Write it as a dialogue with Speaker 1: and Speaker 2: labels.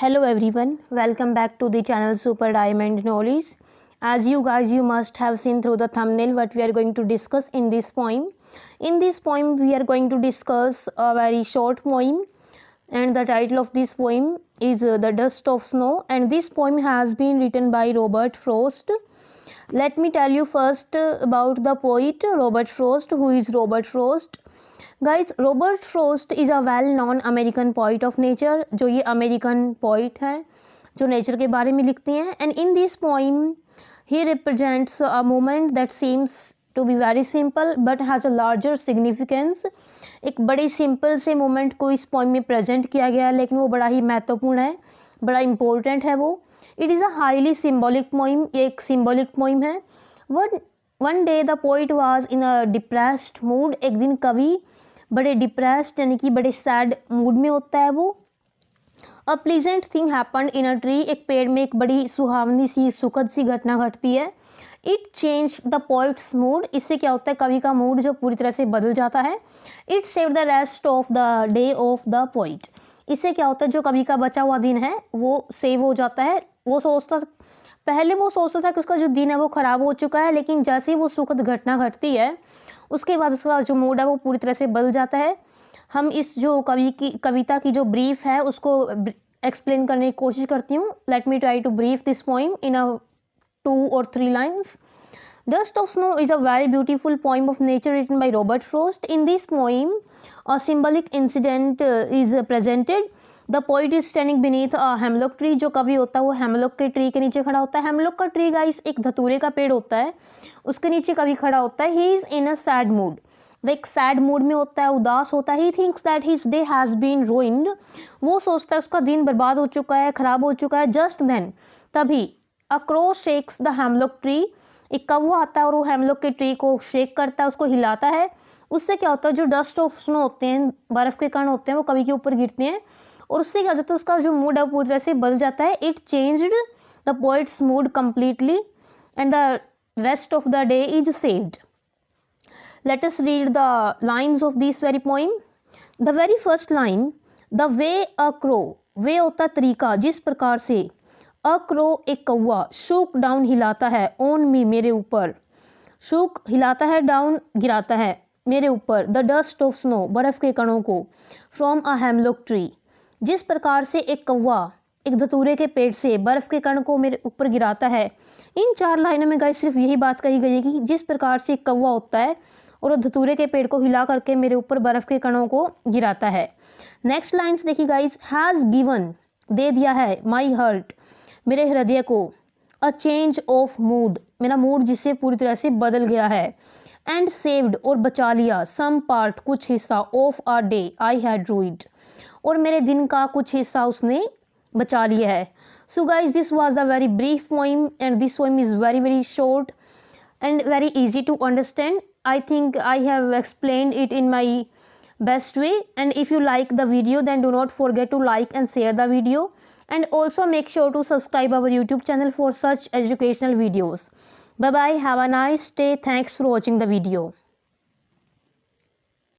Speaker 1: Hello everyone, welcome back to the channel Super Diamond Knowledge. As you guys, you must have seen through the thumbnail what we are going to discuss in this poem. In this poem, we are going to discuss a very short poem, and the title of this poem is The Dust of Snow, and this poem has been written by Robert Frost. Let me tell you first about the poet Robert Frost. Who is Robert Frost? Guys Robert frost is a well non American poet of nature. जो ये American poet हैं जो nature के बारे में लिखते हैं. And in this poem he represents a moment that seems to be very simple but has a larger significance. एक बड़ी सिंपल से मोमेंट को इस पोइम में प्रेजेंट किया गया है, लेकिन वो बड़ा ही महत्वपूर्ण है, बड़ा इंपॉर्टेंट है वो. It is a highly symbolic poem. ये एक सिम्बॉलिक पोइम है. One day the poet was in a depressed mood. एक दिन कवि बड़े डिप्रेस्ड यानी कि बड़े सैड मूड में होता है वो. अ pleasant thing happened in a tree. एक पेड़ में एक बड़ी सुहावनी सी सुखद सी घटना घटती है. It change the poet's mood. इससे क्या होता है, कवि का मूड जो पूरी तरह से बदल जाता है. It save the rest of the day of the poet. इससे क्या होता है, जो कवि का बचा हुआ दिन है वो सेव हो जाता है. पहले वो सोचता था कि उसका जो दिन है वो ख़राब हो चुका है, लेकिन जैसे ही वो सुखद घटना घटती है उसके बाद उसका जो मूड है वो पूरी तरह से बदल जाता है. हम इस जो कविता की जो ब्रीफ है उसको एक्सप्लेन करने की कोशिश करती हूँ. Let me try to brief this poem in a 2 or 3 lines. Dust of Snow is a very beautiful poem of nature written by Robert Frost. In this poem, a symbolic incident is presented. The poet is standing beneath a hemlock tree. जो कवि होता है वो hemlock के tree के नीचे खड़ा होता है. हेमलॉक का ट्री गाइस एक धतूरे का पेड़ होता है, उसके नीचे कवि खड़ा होता है. He is in a sad mood. वह एक सैड मूड में होता है, उदास होता है. He thinks that his day has been ruined. वो सोचता है उसका दिन बर्बाद हो चुका है, ख़राब हो चुका है. जस्ट देन, तभी, a crow shakes the hemlock tree. एक कौवा आता है और वो हेमलॉक के ट्री को शेक करता है, उसको हिलाता है. उससे क्या होता है, जो डस्ट ऑफ स्नो होते हैं, बर्फ़ के कण होते हैं, वो कवि के ऊपर गिरते हैं और उससे क्या हो जाता है, उसका जो मूड है पूरी तरह से बदल जाता है. It changed the poet's mood completely and the rest of the day is saved. Let us read the lines of this very poem. The very first line, the way a crow. Way होता है तरीका, जिस प्रकार से. A crow एक कौवा. Shook down हिलाता है. ऑन मी मेरे ऊपर. शूक हिलाता है, डाउन गिराता है मेरे ऊपर. द डस्ट ऑफ स्नो बर्फ़ के कणों को. From a hemlock tree. जिस प्रकार से एक कौवा एक धतूरे के पेड़ से बर्फ़ के कण को मेरे ऊपर गिराता है. इन 4 लाइनों में गाइस सिर्फ यही बात कही गई है कि जिस प्रकार से एक कौवा होता है और वो धतूरे के पेड़ को हिला करके मेरे ऊपर बर्फ़ के कणों को गिराता है. नेक्स्ट लाइन्स देखिए गाइस. हैज़ गिवन दे दिया है. माई हर्ट मेरे हृदय को. अ चेंज ऑफ मूड मेरा मूड जिससे पूरी तरह से बदल गया है. एंड सेव्ड और बचा लिया. सम पार्ट कुछ हिस्सा. Of a day I had rued और मेरे दिन का कुछ हिस्सा उसने बचा लिया है. So guys this was a very brief poem and this poem is very very short and very easy to understand. I think I have explained it in my best way, and if you like the video then do not forget to like and share the video, and also make sure to subscribe our YouTube channel for such educational videos. Bye bye, have a nice day. Thanks for watching the video.